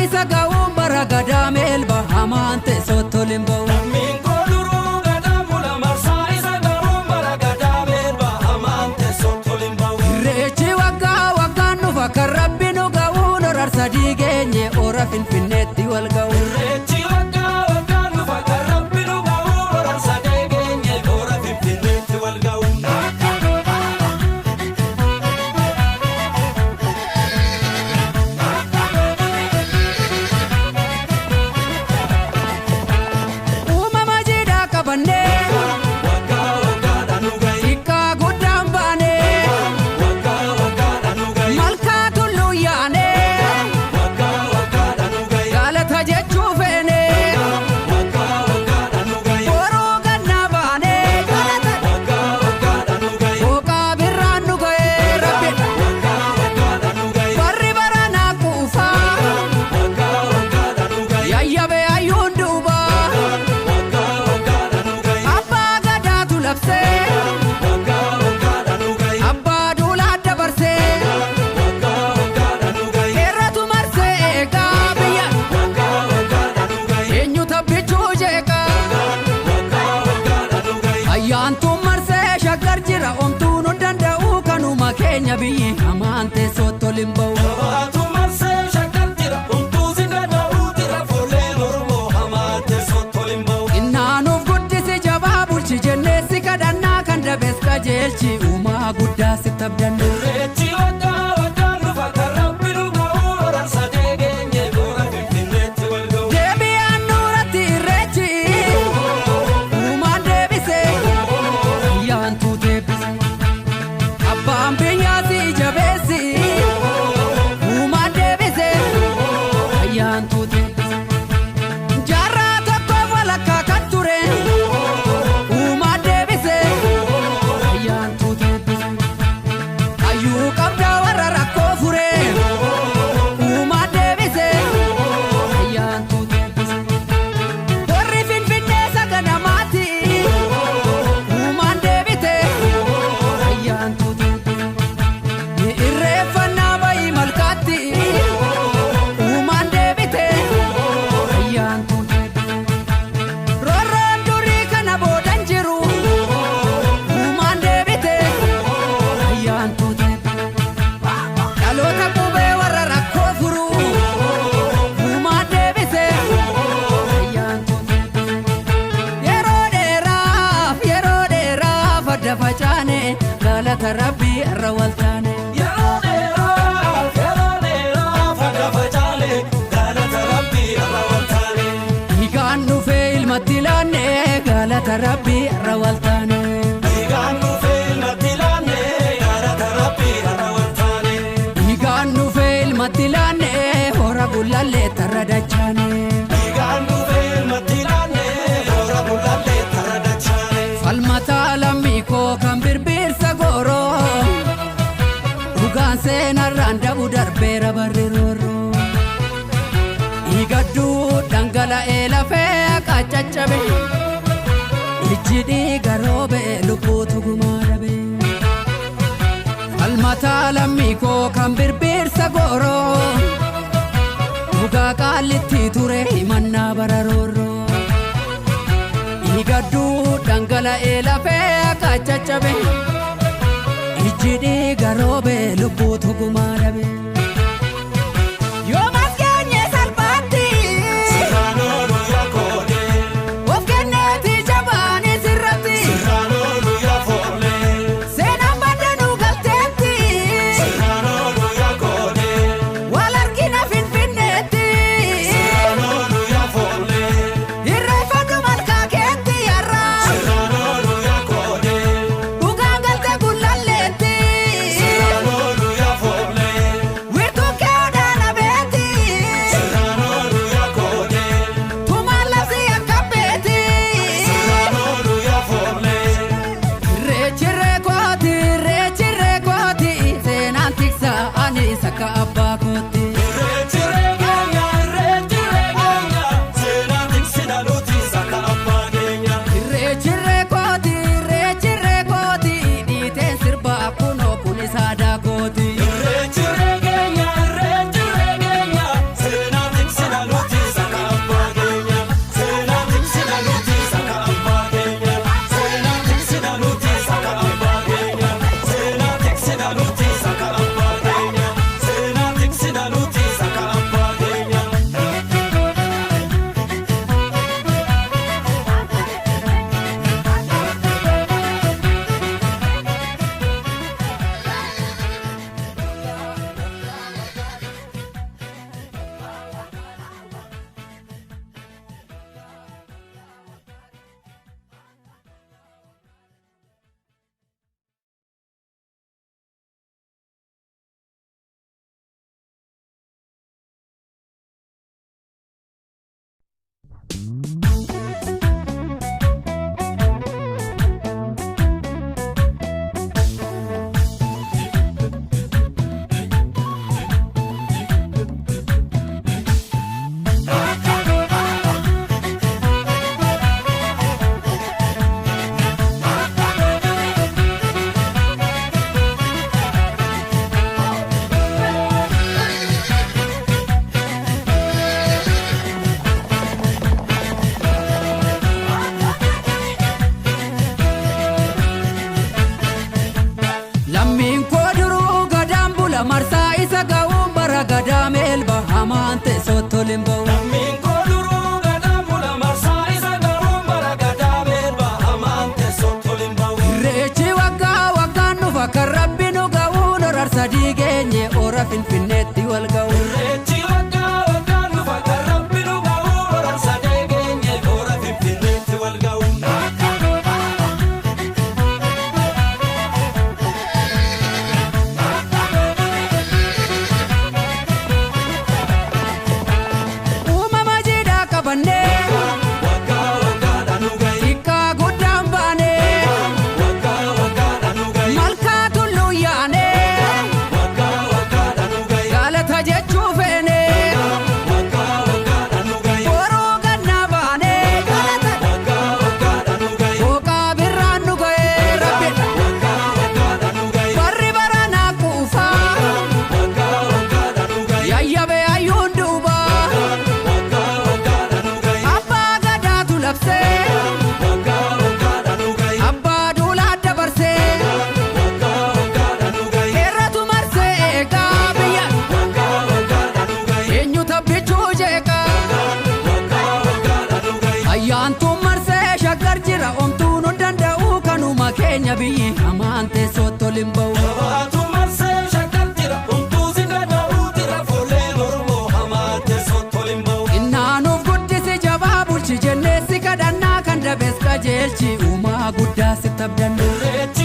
isa ga'uun bara gadaa meelba hamaan teessoo toliin ba'u. Lammiin koo duruu gadaa mula marsaa isa ga'uun bara gadaa meelba hamaan teessoo toliin ba'u. Irreechi waggaan nufa kan rabbi nu ga'uun horar sadii geenye ora finfinneetti wal ga'u. Irreechi waggaan nufa kan rabbi nu ga'uun horar sadii geenye ora finfinneetti wal ga'u. Biyyi hamaan teessoo toliin ba'u. Jabaatu marsee shakkar jira homtuu si dada'uu jira fuullee Oromoo hamaan teessoo toliin ba'u. Innaanuuf guddisi jabaa bulchi jenneessi kadhannaa kan dabees qajeelchi uumaa guddaa sitti abdanne. Irreechi waggaan nufa kan rabbi nu ga'uu horar sadii geenye ora finfinneetti wal ga'u. Deebi'aan nuuratti irreechi uumaan deebise ayyaantuu deebise abbaan biyyaati jabeessi uumaan deebise ayyaantuu deebise jaarraa tokkoof walakkaa kan ture uumaan deebise ayyaantuu deebise hayyuu qabdaa warra rakkoo fure uumaan deebise ayyaantuu deebise warri finfinnee saganamaatti uumaan deebite ayyaantuu deebise irreeffannaa bayi malkaatti uumaan deebite ayyaantuu deebise roorroon durii kana boodan jiru uumaan deebite ayyaantuu deebise dhaloota qubee warra rakkoo furu uumaan deebise ayyaantuu deebise yeroo dheeraaf adda facaane galata rabbii irra waltaane. Yeroo dheeraaf adda facaane galata rabbii irra waltaane. Dhiigaan dhufee ilmatti laanne galata rabbii irra waltaane. Dhiigaan dhufee ilmatti laanne galata rabbii irra waltaane. Dhiigaan dhufee ilmatti laanne hora gullallee tarra dachaane. Dhiigaan dhufee ilmatti laanne hora gullallee tarra dachaane. Falmataa lammii koo kan birbirsa gooroo dhugaan seenarraan dabu darbeera barri roorroo. Dhiigadduu dhangala'ee lafee qaccaccabe ijji dhiiga roobee lubbuutu gumaa dhabe. Falmataa lammii koo kan birbirsa gooroo dhugaa qaallitti ture himannaa bara roorroo. Dhiigadduu dhangala'ee lafee qaccaccabe ijji dhiiga roobee lubbuutu gumaa dhabe. Yoo maskeenye salphaatti Sirraan oolu yaa koodee. of kenneeti jabaanii sirratti Sirraan oolu yaa foollee. seenaan baddanuu galteetti Sirraan oolu yaa koodee. wal argina finfinneetti Sirraan oolu yaa foollee. irreeffadhu malkaa keetti yarraa Sirraan oolu yaa koodee. dhugaan galte gullalleetti Sirraan oolu yaa foollee. hamaan teessootti ol hin ba'u. Lammiin koo duruu gadaan bula marsaa isa garuun bara gadaa beelba hamaan teessootti ol hin ba'u. Irreechi waggaa waggaan dhufa kan rabbi nu ga'uun horar sadii geenye ora finfinneetti wal ga'u. Irreechi waggaa waggaan dhufa kan rabbi nu ga'uun horar sadii geenye ora finfinneetti wal ga'u. Uumama jiidhaa qabannee Waggaa waggaadhaan nu gahi. xiqqaa guddaan baanee Waggaa waggaadhaan nu gahi. malkaa tulluu yaanee Waggaa waggaadhaan nu gahi. galata jechuu feenee Waggaa waggaadhaan nu gahi. boroo gannaa baanee galata Waggaa waggaadhaan nu gahi. hooqaa birraan nu ga'ee rabbi Waggaa waggaadhaan nu gahi. warri baranaa kuufaa Waggaa waggaadhaan nu gahi. yayyabe ayyuun duubaa Waggaa waggaadhaan nu gahi. abbaa gadaatu labsee Waggaa waggaadhaan nu gahi. abbaa duulaa dabarsee Waggaa waggaadhaan nu gahi. irratu marsee eegaa biyya Waggaa waggaadhaan nu gahi. eenyu tabbichuu jeeqaa Waggaa waggaadhaan nu gahi. ayyaantuun marsee shaggar jira omtuun hin danda'u kanuma keenya biyyi hamaan teessootti ol hin ba'u. Baatu marsee shakkar jira hunduu si gada'uu jira foolleen Oromoo hamaan teessootti ol hin ba'u. Innaanuuf guddisi jabaa bulchi jenneessi kadhannaa kan dabees qajeelchi uumaa guddaa sitti abdannu. Irreechi